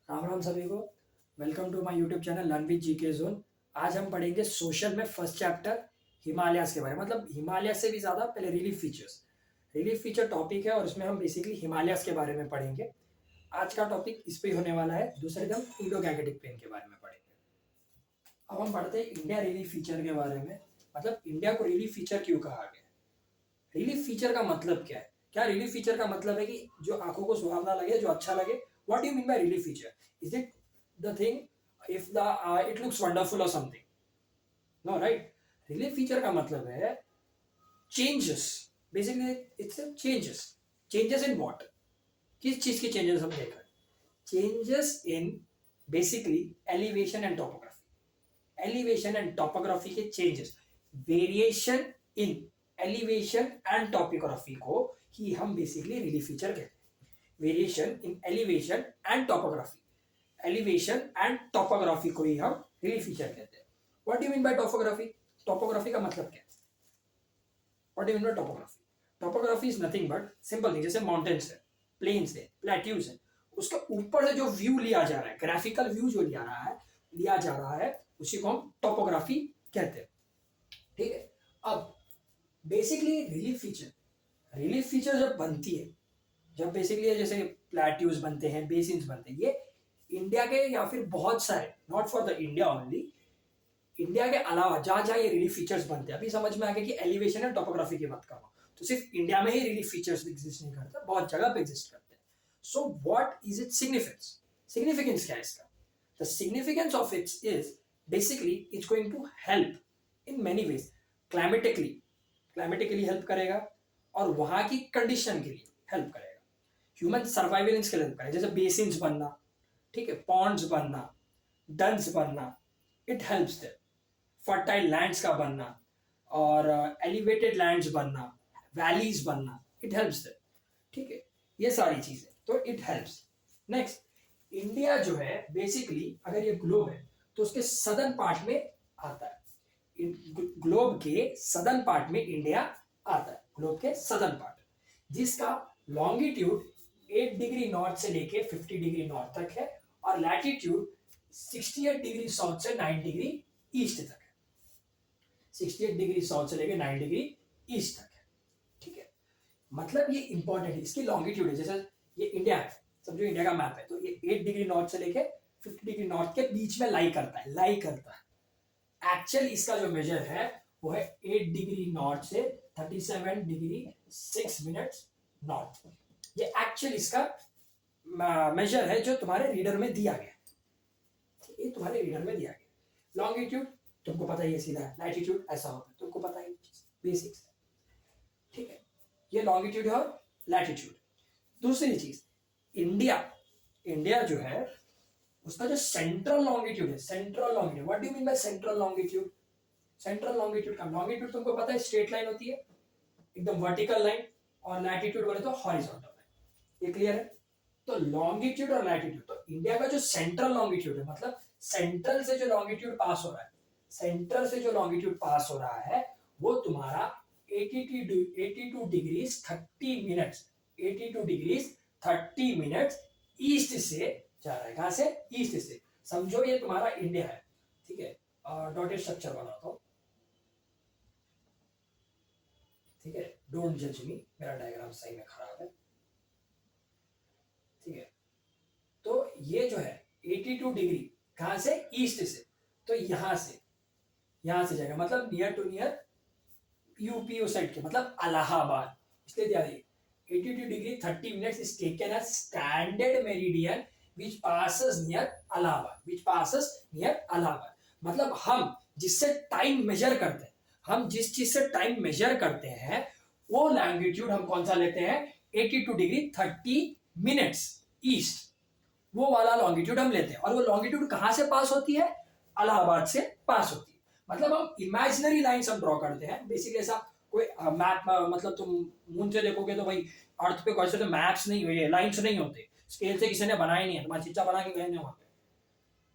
राम राम सभी को। Welcome to my YouTube channel learn with GK zone. आज हम पढ़ेंगे सोशल में फर्स्ट चैप्टर हिमालयास के बारे में, मतलब हिमालय से भी ज़्यादा पहले relief features. Relief feature topic है और इसमें हम बेसिकली हिमालयास के बारे में पढ़ेंगे। आज का टॉपिक इस पे ही होने वाला है। दूसरे दिन इंडो गैंगेटिक प्लेन के बारे में पढ़ेंगे। अब हम पढ़ते हैं इंडिया रिलीफ फीचर के बारे में, मतलब इंडिया को रिलीफ फीचर क्यों कहा गया। रिलीफ फीचर का मतलब क्या है? क्या रिलीफ फीचर का मतलब है कि जो आंखों को सुहावना लगे, जो अच्छा लगे? What do you mean by relief feature? Is it the thing if the it looks wonderful और something? No, right. Relief feature का मतलब है changes. Basically it's changes. Changes in what? किस चीज के चेंजेस हम देख रहे हैं? Changes in basically elevation and topography. Elevation and topography के changes, variation in elevation and topography को ही हम बेसिकली रिलीफ फीचर कहते हैं। Variation in elevation and topography, elevation and topography को ही हम रिलीफ फीचर कहते हैं। What do you mean bye topography? Topography का मतलब क्या है? What do you mean bye topography? Topography is nothing but simple thing. जैसे माउंटेन्स है, प्लेन्स है, प्लेट्यूज है, उसके ऊपर से जो व्यू लिया जा रहा है, ग्राफिकल व्यू जो लिया जा रहा है उसी को हम टोपोग्राफी कहते हैं। ठीक है। अब बेसिकली रिलीफ फीचर जब बनती है, जब बेसिकली जैसे प्लेट्यूज बनते हैं, बेसिन्स बनते हैं, ये इंडिया के या फिर बहुत सारे, not for the India only, India के अलावा जहां जहां ये रिलीफ फीचर्स बनते हैं, अभी समझ में आ गया कि एलिवेशन एंड टोपोग्राफी की बात कर रहा हूं, तो सिर्फ इंडिया में ही रिलीफ फीचर्स एग्जिस्ट नहीं करते, बहुत जगह पे एग्जिस्ट करते हैं। So what is it significance? Significance क्या है इसका? The significance of it's is basically it's going to help in many ways. Climatically help करेगा और वहां की कंडीशन के लिए हेल्प करेगा, ह्यूमन सर्वाइवेलेंस के लिए हेल्प करेगा। जैसे बेसिन्स बनना, ठीक है, पॉन्ड्स बनना, डन्स बनना, it helps them. Fertile lands का बनना और एलिवेटेड लैंड्स बनना, वैलीज बनना, इट हेल्प्स देम। ठीक है, ये सारी चीजें तो इट हेल्प्स। नेक्स्ट, इंडिया जो है बेसिकली, अगर ये ग्लोब है तो उसके सदर्न पार्ट में आता है। ग्लोब के सदर्न पार्ट में इंडिया आता है, ग्लोब के सदर्न पार्ट, जिसका लॉन्गिट्यूड 8 डिग्री नॉर्थ से लेके 50 डिग्री नॉर्थ तक है और लैटिट्यूड 68 डिग्री साउथ से 9 डिग्री ईस्ट तक है। 68 डिग्री साउथ से लेके 9 डिग्री ईस्ट तक है। ठीक है, मतलब ये इंपॉर्टेंट है, इसकी लॉन्गिट्यूड है। जैसे ये इंडिया है, समझो इंडिया का मैप है, तो ये 8 डिग्री नॉर्थ से लेके 50 डिग्री नॉर्थ के बीच में लाई करता है। एक्चुअल इसका जो मेजर है वो है 8 डिग्री नॉर्थ से 37 डिग्री 6 मिनट्स नॉर्थ। ये एक्चुअल इसका मेजर है जो तुम्हारे रीडर में दिया गया। ये तुम्हारे रीडर में दिया गया। लॉन्गिट्यूड तुमको पता ही है, सीधा है। लैटिट्यूड ऐसा होता है, तुमको पता ही, बेसिक्स। ठीक है, ये लॉन्गिट्यूड है और लैटिट्यूड। दूसरी चीज, इंडिया जो है उसका जो सेंट्रल लॉन्गिट्यूड है, what do you mean by central longitude? Central longitude का लॉन्गिट्यूड तुमको पता है, स्ट्रेट लाइन होती है, एकदम वर्टिकल लाइन, और लैटिट्यूड बोले तो हॉरिजॉन्टल लाइन। ये क्लियर है? तो लॉन्गिट्यूड और लैटिट्यूड, तो इंडिया का जो सेंट्रल लॉन्गिट्यूड है, मतलब सेंट्रल से जो लॉन्गिट्यूड पास हो रहा है, वो तुम्हारा 82 degrees 30 minutes 82 degrees 30 minutes east से जा रहा है। कहां से? ईस्ट से। समझो ये तुम्हारा इंडिया है, ठीक है, डॉटेड स्ट्रक्चर बनाता हूं, ठीक है, डोंट जज मी, मेरा डायग्राम सही में खराब है। ठीक है, तो ये जो है 82 डिग्री कहां से? ईस्ट से, तो यहां से जाएगा, मतलब near to near UP side के, मतलब इलाहाबाद। इसलिए दिया 82 degree 30 minutes is taken as standard meridian which passes near Allahabad। मतलब हम जिससे टाइम मेजर करते हैं, हम जिस चीज से टाइम मेजर करते हैं, वो लैंगिट्यूड हम कौन सा लेते हैं? 82 डिग्री 30 मिनट्स ईस्ट, वो वाला लॉन्गिट्यूड हम लेते हैं। और वो लॉन्गिट्यूड कहां से पास होती है? इलाहाबाद से पास होती है। मतलब हम इमेजिनरी लाइंस हम ड्रॉ करते हैं। बेसिकली ऐसा कोई मैप, मतलब तुम मून से देखोगे तो भाई अर्थ पे कोई से तो मैप्स नहीं हुए, लाइंस नहीं होते, स्केल से किसी ने बनाया नहीं है। तुम्हारा चिच्चा बना के गए वहां पे,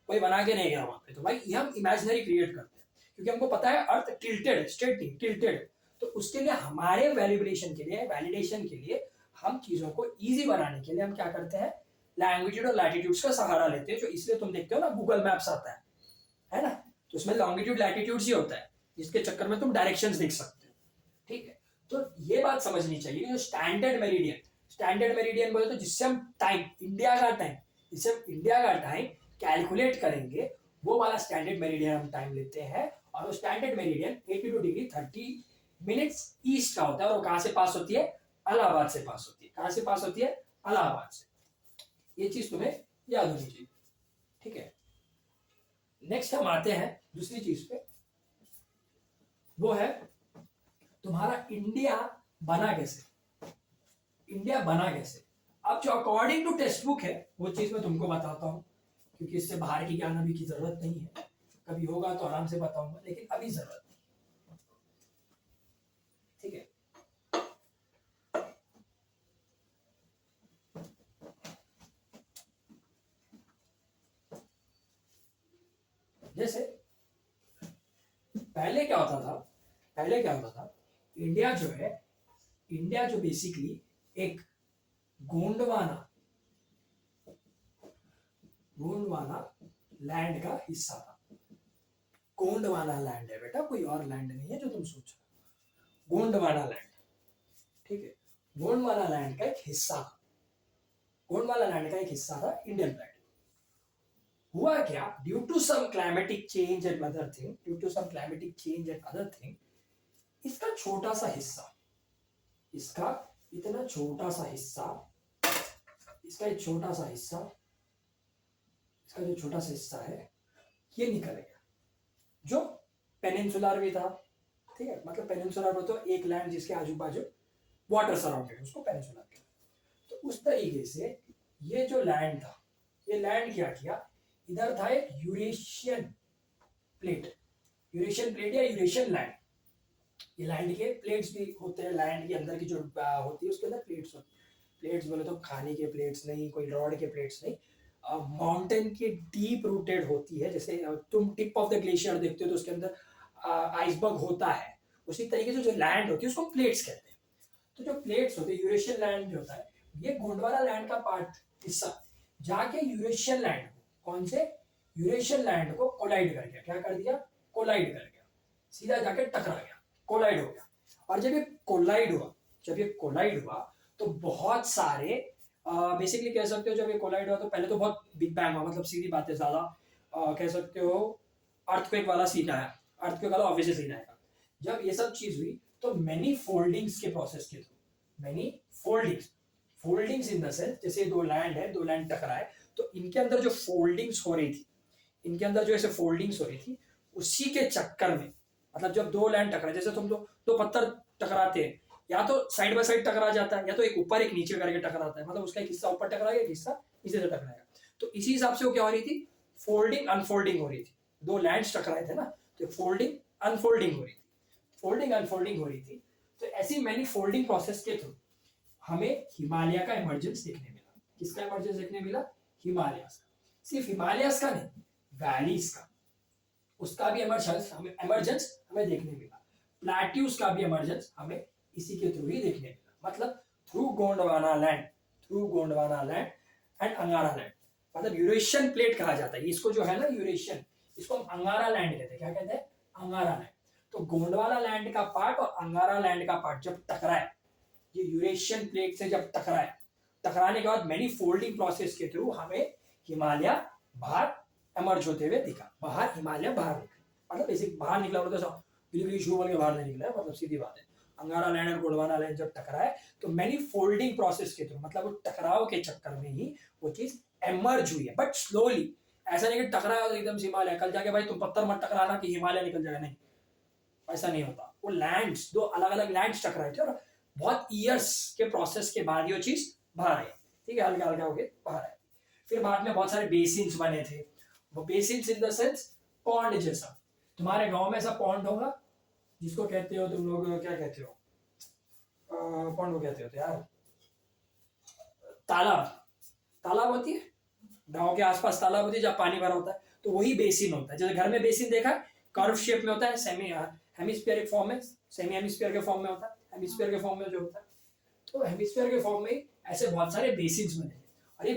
कोई बना के नहीं गया वहां पे। तो भाई ये हम इमेजिनरी क्रिएट करते हैं, क्योंकि हमको पता है अर्थ टिल्टेड, स्ट्रेट टिल्टेड। तो उसके लिए हमारे वैलिडेशन के लिए हम चीजों को इजी बनाने के लिए हम क्या करते हैं? लैंग्वेट्यूड और लैटिट्यूड्स का सहारा लेते हैं, जो इसलिए तुम देखते हो ना गूगल मैप्स आता है ना, तो उसमें लॉन्गिट्यूड लैटिट्यूड्स ही होता है, जिसके चक्कर में तुम डायरेक्शंस देख सकते हो। ठीक है, तो ये बात समझनी चाहिए, जो स्टैंडर्ड मेरिडियन बोले तो जिससे हम टाइम, जिससे हम इंडिया का टाइम कैलकुलेट करेंगे, वो वाला स्टैंडर्ड मेरिडियन हम टाइम लेते हैं। और वो standard meridian 82 degree 30 minutes east का होता है, और वो कहां से पास होती है? इलाहाबाद से पास होती है। कहां से पास होती है? इलाहाबाद से। ये चीज तुम्हें याद होनी चाहिए। ठीक है, नेक्स्ट हम आते हैं दूसरी चीज पे, वो है तुम्हारा इंडिया बना कैसे। इंडिया बना कैसे? अब जो अकॉर्डिंग टू टेक्स्ट बुक है वो चीज मैं तुमको बताता हूं, क्योंकि इससे बाहर की ज्ञान अभी की जरूरत नहीं है, कभी होगा तो आराम से बताऊंगा, लेकिन अभी जरूरत नहीं। ठीक है, जैसे पहले क्या होता था, इंडिया जो बेसिकली एक गोंडवाना लैंड का हिस्सा था। गोंडवाना लैंड है बेटा, कोई और लैंड नहीं है जो तुम सोच रहे हो। गोंडवाना लैंड, ठीक है, गोंडवाना लैंड का एक हिस्सा था इंडियन लैंड। हुआ क्या, due to some climatic change and other thing, इसका जो छोटा सा हिस्सा है, ये निकल गया, जो पेनिनसुलर भी था। ठीक है, मतलब पेनिनसुलर तो एक लैंड जिसके आजू बाजू वाटर सराउंडेड, उसको पेनिनसुलर कहते हैं। तो उस तरीके से ये जो लैंड था, ये लैंड क्या किया, इधर था एक यूरेशियन प्लेट या यूरेशियन लैंड। ये लैंड के प्लेट्स भी होते हैं, लैंड के अंदर की जो होती है उसके अंदर प्लेट्स होती है। प्लेट्स बोले तो खाने के प्लेट्स नहीं, कोई रॉड के प्लेट्स नहीं, माउंटेन की डीप रूटेड होती है। जैसे तुम टिप ऑफ द ग्लेशियर देखते हो तो उसके अंदर आइसबर्ग होता है, उसी तरीके से जो लैंड होती है उसको प्लेट्स कहते हैं। तो जो प्लेट्स होते हैं, यूरेशियन लैंड जो होता है, ये गोंडवाना लैंड का पार्ट हिस्सा जाके यूरेशियन लैंड को कोलाइड कर गया। क्या कर दिया? कोलाइड कर गया, सीधा जाके टकरा गया, कोलाइड हो गया। और जब ये कोलाइड हुआ तो बहुत सारे बेसिकली कह सकते हो, जब ये कोलाइड हुआ तो पहले तो बहुत बिग बैंग हुआ, मतलब सीधी बात है, ज्यादा कह सकते हो अर्थक्वेक वाला सीन आया, अर्थक्वेक वाला ऑब्वियसली सीन आएगा। जब ये सब चीज हुई तो मैनी फोल्डिंग्स के प्रोसेस के through, foldings in the sense, जैसे दो लैंड टकराए तो इनके अंदर जो फोल्डिंग्स हो रही थी, उसी के चक्कर में, मतलब जब दो लैंड टकराए, जैसे तुम दो पत्थर टकराते हैं, या तो साइड बाय साइड टकरा जाता है, या तो एक ऊपर एक नीचे करके टकराता है, मतलब उसका एक हिस्सा ऊपर टकराएगा, एक हिस्सा नीचे से टकराएगा। तो इसी हिसाब से वो क्या हो रही थी, फोल्डिंग अनफोल्डिंग हो रही थी। दो लैंड्स टकराए थे ना, तो फोल्डिंग अनफोल्डिंग हो रही थी। तो ऐसी मैनी फोल्डिंग प्रोसेस के थ्रू हमें हिमालय का इमर्जेंस देखने मिला। किसका इमर्जेंस देखने मिला? हिमालयस का। सिर्फ हिमालयस का नहीं, वैलीज का, उसका भी इमर्जेंस हमें देखने मिला। प्लेट्यूज का भी इमर्जेंस हमें इसी के थ्रू ही देखने मिला, मतलब थ्रू गोंडवाना लैंड एंड अंगारा लैंड। मतलब यूरेशियन प्लेट कहा जाता है इसको, जो है ना यूरेशियन, इसको हम अंगारा लैंड कहते हैं। क्या कहते हैं? अंगारा लैंड। तो गोंडवाना लैंड का पार्ट और अंगारा लैंड का पार्ट जब टकराए, ये यूरेशियन प्लेट से जब टकराने के बाद मैनी फोल्डिंग प्रोसेस के थ्रू हमें हिमालय बाहर एमर्ज होते हुए दिखा। हिमालय बाहर निकला, मतलब बेसिक बाहर निकला बोलते बिल्कुल शू बोल के बाहर नहीं निकला है, मतलब सीधी बात है। अंगारा लैंड और गोंडवाना लैंड जब टकराए तो मैनी फोल्डिंग प्रोसेस के थ्रू, मतलब वो टकराव के चक्कर में ही वो चीज एमर्ज हुई है, बट स्लोली। ऐसा नहीं कि टकराया तो एकदम से हिमालय, कल जाके भाई तुम पत्थर मत टकराना कि हिमालय निकल जाएगा, नहीं, ऐसा नहीं होता। वो लैंड्स, दो अलग अलग लैंड्स टकराए थे और बहुत ईयर्स के प्रोसेस के बाद ये चीज बाहर आई। ठीक है, हल्का होके बाहर आई। फिर बाद में बहुत सारे बेसिन्स बने थे। वो basins in the sense pond जैसा। तुम्हारे गांव में ऐसा पॉन्ड होगा जिसको कहते हो तुम लोग, क्या कहते हो, पॉन्ड को कहते हो यार, तालाब होती है, गांव के आसपास तालाब होती है जहाँ पानी भरा होता है, तो वही बेसिन होता है। जैसे घर में बेसिन देखा है, कर्व शेप में होता है, सेमी हेमिस्फीयर फॉर्म में, सेमी हेमिस्फीयर के फॉर्म में होता है, हेमिस्फीयर के फॉर्म में जो होता है, तो हेमिस्फीयर के फॉर्म में ऐसे बहुत सारे बेसिन्स बने हैं। और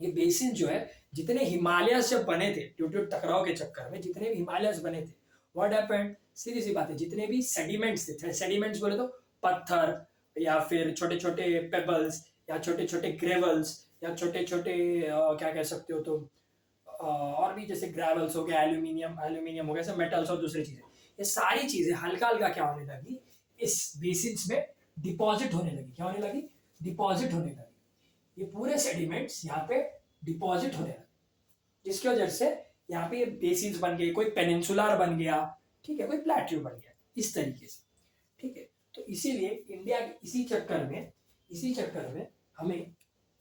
ये बेसिन जो है, जितने हिमालय जब बने थे ड्यू टू टकराव के चक्कर में, जितने भी हिमालय बने थे, व्हाट हैपेंड, सीधी सी बात है, जितने भी सेडिमेंट्स थे, सेडिमेंट्स बोले तो पत्थर या फिर छोटे छोटे पेबल्स या छोटे छोटे ग्रेवल्स या छोटे छोटे क्या कह सकते हो तो और भी जैसे ग्रेवल्स हो गया, एल्यूमिनियम एल्यूमिनियम हो गया, सब मेटल्स और दूसरी चीजें, ये सारी चीजें हल्का हल्का क्या होने लगी, इस बेसिन्स में डिपॉजिट होने लगी। क्या होने लगी? डिपॉजिट होने लगी। ये पूरे सेडिमेंट्स यहाँ पे डिपॉजिट होने लगे, जिसकी वजह से यहाँ पे बेसिन्स बन गए, कोई पेनिनसुलर बन गया, ठीक है, कोई प्लेट्यू बन गया, इस तरीके से, ठीक है। तो इसीलिए इंडिया इसी चक्कर में हमें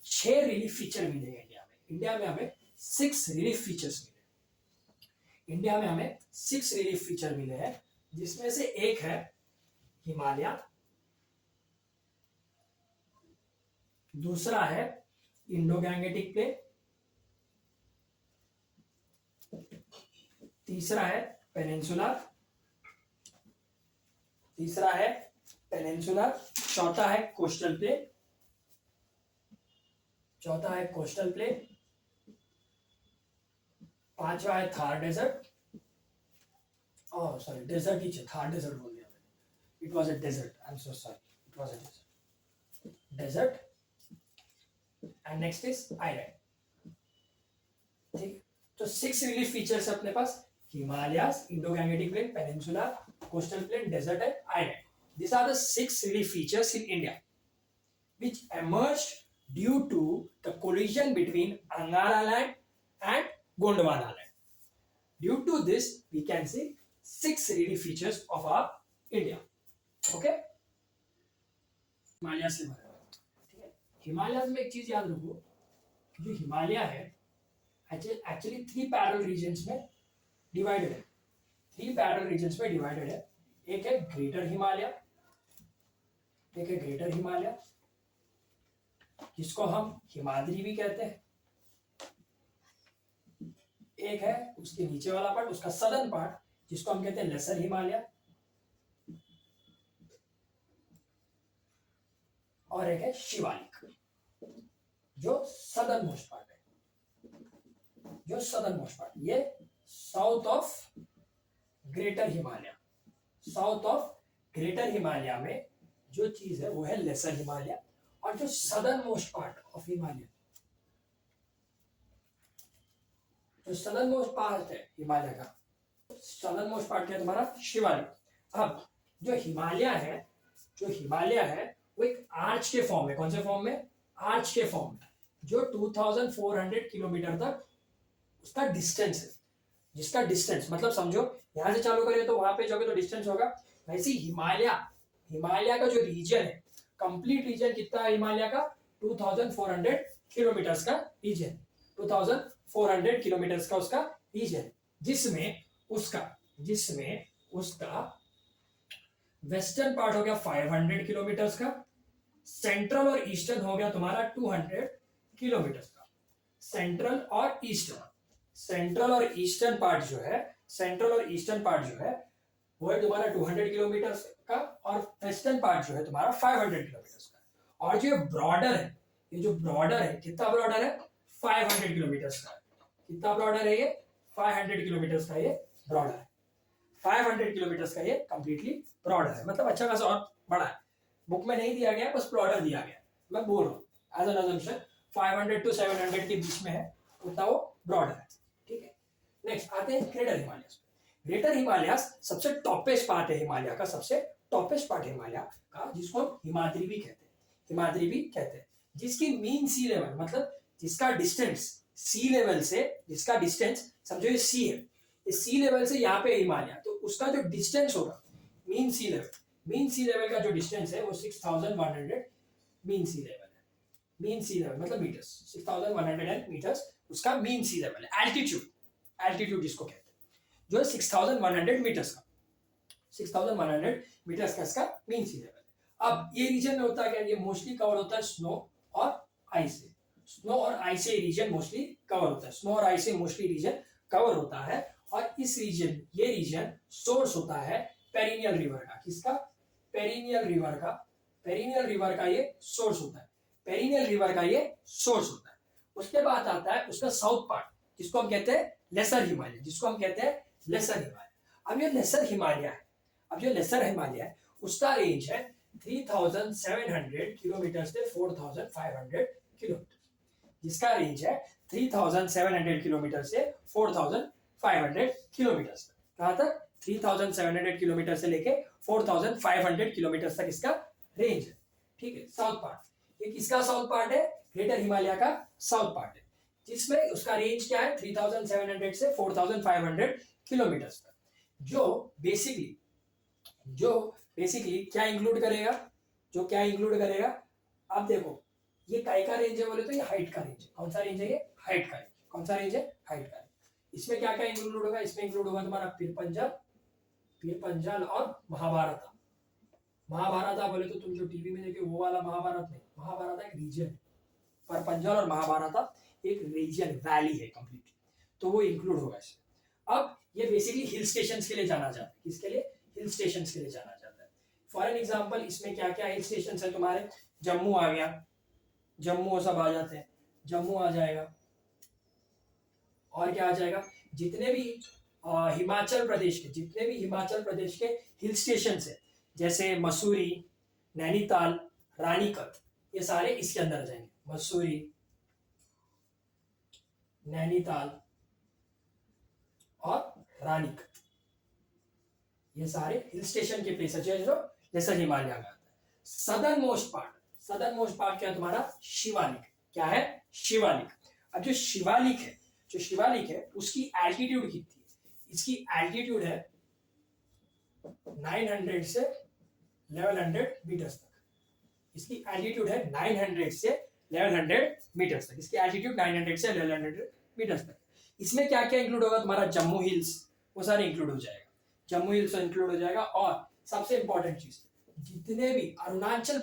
6 रिलीफ फीचर मिले इंडिया में हमें 6 रिलीफ फीचर्स मिले। इंडिया में हमें 6 रिलीफ फीचर मिले हैं, जिसमें से एक है हिमालय, दूसरा है इंडो गैंगेटिक प्लेन, तीसरा है पेनिनसुलर, चौथा है कोस्टल प्लेन, पांचवा है थार डेजर्ट, सॉरी डेजर्ट ही, थार डेजर्ट बोल दिया मैंने, it was a desert, I am so sorry, it was a desert, and next is island. ठीक, तो 6 रिलीफ फीचर्स है अपने पास, Himalayas, Indo Gangetic plain, peninsula, coastal plain, desert and island. These are the 6 relief features in India, which emerged due to the collision between Angara land and Gondwana land. Due to this, we can see 6 relief features of our India. Okay? Himalaya से भरा, ठीक है। हिमालय में एक चीज याद रखो, जो हिमालय है एक्चुअली 3 पैरेलल रीजन्स में डिवाइडेड है। 3 पैरेलल रीजन्स में डिवाइडेड है। एक है ग्रेटर हिमालय, जिसको हम हिमाद्री भी कहते हैं। एक है उसके नीचे वाला पार्ट, उसका सदर्न पार्ट, जिसको हम कहते हैं लेसर हिमालय, और एक है शिवालिक, जो सदर्न मोस्ट पार्ट है, ये साउथ ऑफ ग्रेटर हिमालय में जो चीज है वो है लेसर हिमालय, और जो southern most part of Himalaya, जो सदर्न मोस्ट पार्ट है हिमालय का, सदर्न मोस्ट पार्ट क्या है तुम्हारा? शिवालिक। अब जो हिमालय है वो एक आर्च के फॉर्म में, कौन से फॉर्म में? आर्च के फॉर्म में, जो 2400 किलोमीटर तक उसका डिस्टेंस है, जिसका डिस्टेंस मतलब समझो यहां से चालू करें तो वहां पे जाओगे तो डिस्टेंस होगा, वैसे हिमालय का जो रीजन है, कंप्लीट रीजन कितना है हिमालय का? 2400 किलोमीटर्स का रीजन, 2400 किलोमीटर्स का उसका रीजन, जिसमें उसका वेस्टर्न पार्ट हो गया 500 किलोमीटर्स का, सेंट्रल और ईस्टर्न हो गया तुम्हारा 200 किलोमीटर्स का। सेंट्रल और ईस्टर्न पार्ट जो है वो है तुम्हारा 200 किलोमीटर्स का, और वेस्टर्न पार्ट जो है तुम्हारा 500 किलोमीटर्स का। और जो ब्रॉडर है, कितना ब्रॉडर है? 500 किलोमीटर्स का। कितना ब्रॉडर है ये? 500 किलोमीटर्स का ये ब्रॉडर है। 500 किलोमीटर्स का ये कंप्लीटली ब्रॉडर है, मतलब अच्छा खासा और बड़ा है। बुक में नहीं दिया गया, बस ब्रॉडर दिया गया, मैं बोल रहा हूँ एज एन अजम्पशन 500 to 700 के बीच में है, उतना वो ब्रॉडर है, ठीक है। नेक्स्ट आते हैं ग्रेटर हिमालय सबसे टॉपेस्ट पार्ट है हिमालय का, जिसको हम हिमाद्री भी कहते हैं, जिसकी मीन सी लेवल, मतलब जिसका डिस्टेंस सी लेवल से, समझो ये सी है, इस सी लेवल से यहाँ पे हिमालय, तो उसका जो डिस्टेंस होगा मीन सी लेवल का जो डिस्टेंस है वो 6100 मीन सी लेवल मतलब मीटर्स, 6100 मीटर्स उसका मीन सी लेवल है। एल्टीट्यूड जिसको कहते हैं, जो है 6100 मीटर्स का, 6100 मीटर्स का इसका मीन सी लेवल है। अब ये रीजन में होता है क्या? ये मोस्टली कवर होता है स्नो और आइस से रीजन मोस्टली कवर होता है, स्नो और आइस से मोस्टली रीजन कवर होता है। और ये रीजन सोर्स होता है पेरिनियल रिवर का। किसका? पेरिनियल रिवर का ये सोर्स होता है। पेरिनियल रिवर का ये सोर्स होता है। उसके बाद आता है उसका साउथ पार्ट, जिसको हम कहते हैं लेसर हिमालय, जिसको हम कहते हैं लेसर हिमालय। अब ये लेसर हिमालय है, अब जो लेसर हिमालय है उसका रेंज है 3700 किलोमीटर से 4500 किलोमीटर, जिसका रेंज है 3700 किलोमीटर से 4500 किलोमीटर तक। कहां तक? 3700 किलोमीटर से लेके 4500 किलोमीटर तक इसका रेंज है। ठीक है, साउथ पार्ट। ये किसका साउथ पार्ट है? ग्रेटर हिमालय का साउथ पार्ट है, जिसमें उसका रेंज क्या है? 3700 से 4500 किलोमीटर तक। जो बेसिकली क्या इंक्लूड करेगा? जो क्या इंक्लूड करेगा? आप देखो, ये काय का रेंज है बोले तो ये हाइट का रेंज है। कौन सा रेंज है? ये हाइट का रेंज। कौन सा रेंज है? हाइट का रेंज। इसमें क्या क्या इंक्लूड होगा? इसमें इंक्लूड होगा तुम्हारा पीर पंजाल और महाभारत। महाभारत बोले तो तुम जो टीवी में देखे वो वाला महाभारत नहीं, महाभारत एक रीजन है, पर पंजाल और महाभारत एक रीजन वैली है कंप्लीट, तो वो इंक्लूड होगा इसमें। अब ये बेसिकली हिल स्टेशंस के लिए जाना जाता है। किसके लिए? हिल स्टेशंस के लिए जाना जाता है। फॉर एन एग्जांपल इसमें क्या क्या हिल स्टेशंस है तुम्हारे? जम्मू आ गया, जम्मू सब आ जाते हैं, जम्मू आ जाएगा। और क्या आ जाएगा? जितने भी हिमाचल प्रदेश के हिल स्टेशन है, जैसे मसूरी, नैनीताल, रानीकत, ये सारे इसके अंदर आ जाएंगे। मसूरी, नैनीताल और रानीकत, ये सारे हिल स्टेशन के प्लेस है जो जैसा हिमालय में आता है। सदर्न मोस्ट पार्ट क्या है तुम्हारा? शिवालिक। क्या है? शिवालिक। अब जो शिवालिक है उसकी एल्टीट्यूड कितनी है? इसकी एल्टीट्यूड है 900 से 1100 मीटर्स तक। इसकी एल्टीट्यूड है 900 से 1100 मीटर्स तक। इसकी एल्टीट्यूड 900 से 1100 मीटर्स तक। इसमें क्या क्या इंक्लूड होगा तुम्हारा? जम्मू हिल्स, वो सारे इंक्लूड हो जाएगा। जम्मू हिल्स इंक्लूड हो जाएगा। और सबसे इंपॉर्टेंट चीज, जितने भी अरुणाचल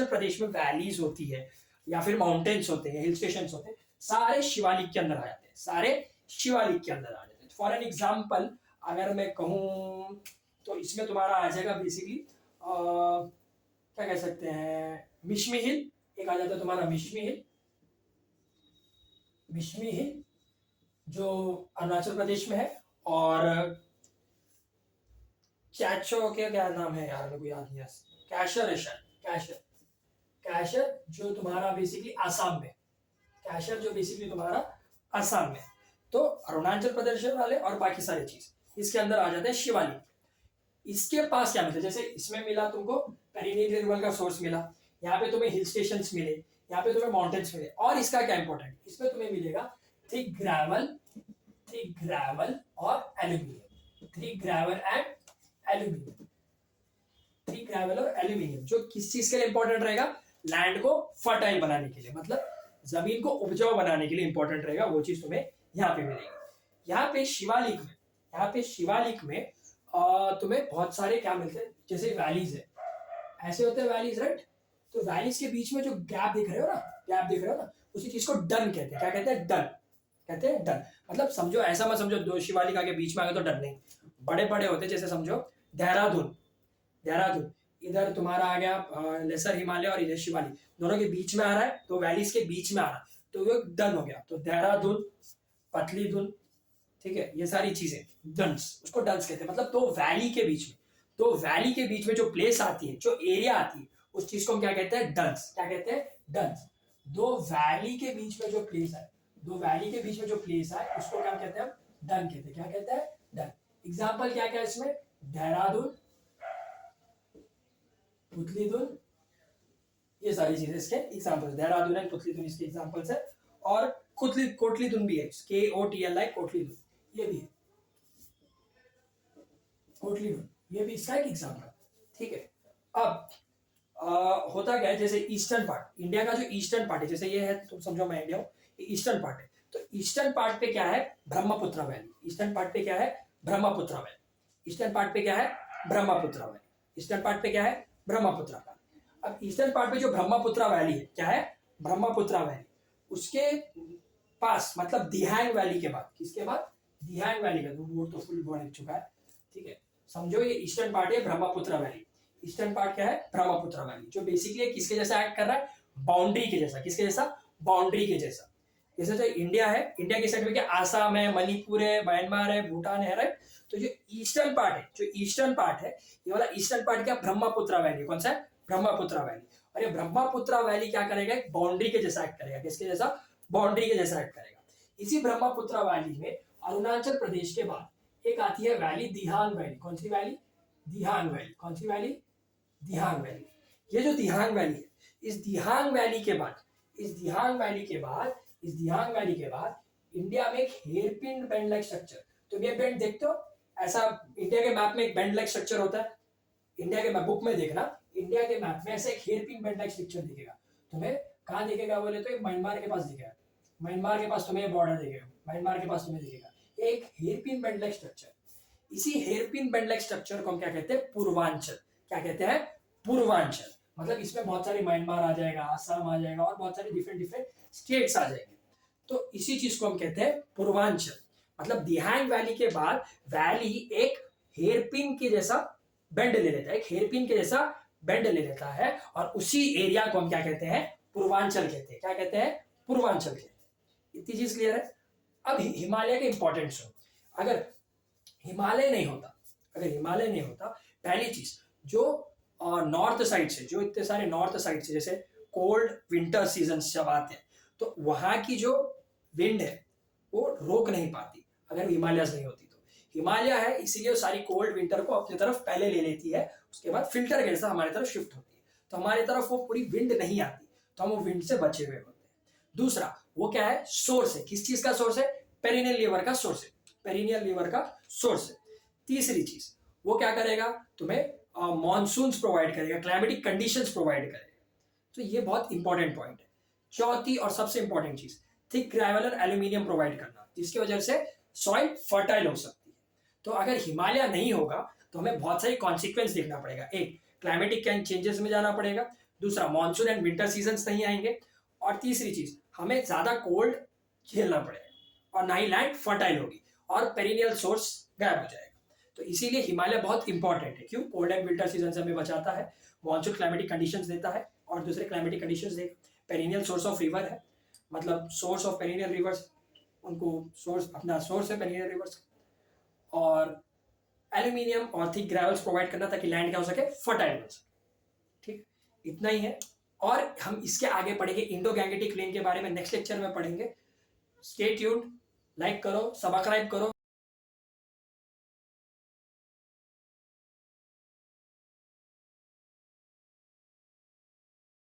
प्रदेश में वैलीज होती है या फिर माउंटेन्स होते हैं, हिल स्टेशन होते हैं, सारे शिवालिक के अंदर आ जाते हैं। फॉर एन एग्जाम्पल अगर मैं कहूं तो इसमें तुम्हारा आ जाएगा बेसिकली क्या कह सकते हैं, मिश्मी हिल एक आ जाता है तुम्हारा। मिश्मी हिल जो अरुणाचल प्रदेश में है। और चैचो के क्या नाम है यार, मेरे को याद नहीं है। कैशर जो तुम्हारा बेसिकली आसाम में, तो अरुणाचल प्रदेश वाले और बाकी सारी चीज इसके अंदर आ जाते हैं शिवालिक। इसके पास क्या मिलता है? जैसे इसमें मिला तुमको पेरिनियल रिवर का सोर्स मिला, यहाँ पे तुम्हें हिल स्टेशंस मिले, यहाँ पे तुम्हें माउंटेन्स मिले। और इसका क्या इंपॉर्टेंट, इसमें तुम्हें मिलेगा थिक ग्रेवल और एल्यूमिनियम। थिक ग्रेवल और एल्यूमिनियम जो किस चीज के लिए इंपॉर्टेंट रहेगा? लैंड को फर्टाइल बनाने के लिए, मतलब जमीन को उपजाऊ बनाने के लिए इंपॉर्टेंट रहेगा। वो चीज तुम्हें यहाँ पे मिलेगी। यहाँ पे शिवालिक में तुम्हें बहुत सारे क्या मिलते हैं? जैसे वैलीज है, ऐसे होते हैं वैलीज, राइट? तो वैलीज के बीच में जो गैप दिख रहे हो ना, उसी चीज को डन कहते हैं। क्या कहते हैं? डन। मतलब समझो, ऐसा मत समझो दो शिवालिक आगे बीच में आ गए तो डन नहीं। बड़े बड़े होते, जैसे समझो देहरादून, इधर तुम्हारा आ गया लेसर हिमालय और इधर शिवालिक, दोनों के बीच में आ रहा है, तो वैलीज के बीच में आ रहा है, तो वो डन हो गया। तो देहरादून, पतलीदून, ठीक है, ये सारी चीजें डंस, उसको डंस कहते हैं। मतलब दो वैली के बीच में जो प्लेस आती है, जो एरिया आती है, उस चीज को हम क्या कहते हैं? डंस। क्या कहते हैं? डंस। दो वैली के बीच में जो प्लेस है, उसको क्या कहते हैं? डन कहते हैं। क्या कहते हैं? डन। एग्जाम्पल क्या क्या है इसमें? देहरादून, पुतलीदून, ये सारी चीजें इसके एग्जाम्पल्स। देहरादून एंड पुतलीदून इसके एग्जाम्पल्स है। और कोटलीदून भी है, KOTLI, कोटलीदून, ये भी है कोटलीदून, ये भी इसका एक एग्जाम्पल। ठीक है। अब होता क्या है, जैसे ईस्टर्न पार्ट, इंडिया का जो ईस्टर्न पार्ट है, जैसे ये है, तुम समझो मैं इंडिया हूँ, ये ईस्टर्न पार्ट है। तो ईस्टर्न पार्ट पे क्या है? ब्रह्मपुत्र वैली। ईस्टर्न पार्ट पे क्या है? ब्रह्मपुत्र वैली। अब ईस्टर्न पार्ट पे जो ब्रह्मपुत्र वैली है, क्या है? ब्रह्मपुत्र वैली। उसके पास मतलब दिहांग वैली के बाद, किसके बाद? दिहांग वैली का वो तो फुल बन चुका है। ठीक है, समझो ये ईस्टर्न पार्ट है ब्रह्मपुत्र वैली। ईस्टर्न पार्ट क्या है, ब्रह्मपुत्र वैली, जो बेसिकली किसके जैसा एक्ट कर रहा है, बाउंड्री के जैसा। किसके जैसा, बाउंड्री के जैसा। जैसे जो इंडिया है, इंडिया की साइड में क्या आसाम है, मणिपुर है, म्यांमार है, भूटान है, राइट। तो जो ईस्टर्न पार्ट है, जो ईस्टर्न पार्ट है, ये वाला ईस्टर्न पार्ट क्या, ब्रह्मपुत्र वैली। कौन सा है, ब्रह्मपुत्र वैली। और ये ब्रह्मपुत्र वैली क्या करेगा, एक बाउंड्री के जैसा एक्ट करेगा। किसके जैसा, बाउंड्री के जैसा एक्ट करेगा। इसी ब्रह्मपुत्र वैली में अरुणाचल प्रदेश के बाद एक आती है वैली, दिहांग वैली। कौन सी वैली, दिहांग वैली। कौन सी वैली, दिहांग वैली। ये जो दिहांग वैली है, इस दिहांग वैली के बाद, इस दिहांग वैली के बाद, इस दिहांग वैली के बाद इंडिया में एक हेयरपिन बेंड लाइक स्ट्रक्चर। तो ये बेंड देखते हो, ऐसा इंडिया के मैप में एक बेंड लाइक स्ट्रक्चर होता है। इंडिया के बुक में देखना, इंडिया के मैप में ऐसे एक हेयरपिन बेंड लाइक स्ट्रक्चर दिखेगा तुम्हें। कहाँ दिखेगा बोले तो म्यांमार के पास दिखेगा। म्यांमार के पास तुम्हें बॉर्डर दिखेगा, म्यांमार के पास तुम्हें दिखेगा एक हेयरपिन बेंड लाइक स्ट्रक्चर। इसी हेयरपिन बेंड लाइक स्ट्रक्चर को हम क्या कहते हैं, पूर्वांचल। क्या कहते हैं, पूर्वांचल। मतलब इसमें बहुत सारी म्यांमार आ जाएगा, आसाम आ जाएगा, और बहुत सारी डिफरेंट डिफरेंट स्टेट्स आ जाएंगे। तो इसी चीज को हम कहते हैं पूर्वांचल। मतलब दिहांग वैली के बाद वैली एक हेयरपिन के जैसा बेंड ले लेता है, एक हेयरपिन के जैसा बेंड ले लेता है, और उसी एरिया को हम क्या कहते हैं, पूर्वांचल कहते हैं। क्या कहते हैं, पूर्वांचल कहते हैं। इतनी चीज क्लियर है। अब हिमालय के इंपॉर्टेंस हो, अगर हिमालय नहीं होता, अगर हिमालय नहीं होता, पहली चीज जो नॉर्थ साइड से, जो इतने सारे नॉर्थ साइड से जैसे कोल्ड विंटर सीजन जब आते हैं, तो वहां की जो विंड है वो रोक नहीं पाती अगर हिमालयस नहीं होती। तो हिमालय है, इसीलिए सारी कोल्ड विंटर को अपनी तरफ पहले ले लेती है, उसके बाद फिल्टर के जैसा हमारी तरफ शिफ्ट होती है। तो हमारी तरफ वो पूरी विंड नहीं आती, तो हम वो विंड से बचे हुए होते हैं। दूसरा वो क्या है, सोर्स है। किस चीज का सोर्स है, पेरिनियल लीवर का सोर्स है, पेरिनियल लीवर का सोर्स है। तीसरी चीज वो क्या करेगा, तुम्हें मॉनसून्स प्रोवाइड करेगा, क्लाइमेटिक कंडीशंस प्रोवाइड करेगा। तो ये बहुत इंपॉर्टेंट पॉइंट है। चौथी और सबसे इंपॉर्टेंट चीज, थिक ग्रेवल और एल्यूमिनियम प्रोवाइड करना, जिसकी वजह से सॉइल फर्टाइल हो सकती है। तो अगर हिमालय नहीं होगा तो हमें बहुत सारी कॉन्सिक्वेंस देखना पड़ेगा। एक, क्लाइमेटिक चेंजेस में जाना पड़ेगा। दूसरा, मानसून एंड विंटर सीजन नहीं आएंगे। और तीसरी चीज, हमें ज्यादा कोल्ड झेलना पड़ेगा, और ना ही लैंड फर्टाइल होगी, और पेरिनियल सोर्स गायब हो जाएगा। तो इसीलिए हिमालय बहुत इंपॉर्टेंट है। क्यों, कोल्ड एंड विंटर सीजन से हमें बचाता है, मानसून क्लाइमेटिक कंडीशंस देता है, और दूसरे क्लाइमेटिक कंडीशंस देगा। पेरिनियल सोर्स ऑफ रिवर है, मतलब सोर्स ऑफ पेरिनियल रिवर्स, उनको सोर्स, अपना सोर्स है पेरिनियल रिवर्स। और एल्यूमिनियम और थिक ग्रेवल्स प्रोवाइड करना ताकि लैंड क्या हो सके, फर्टाइल बन सके। ठीक, इतना ही है। और हम इसके आगे पढ़ेंगे इंडो गैंगेटिक प्लेन के बारे में, नेक्स्ट लेक्चर में पढ़ेंगे। स्टे ट्यून्ड, लाइक करो, सब्सक्राइब करो।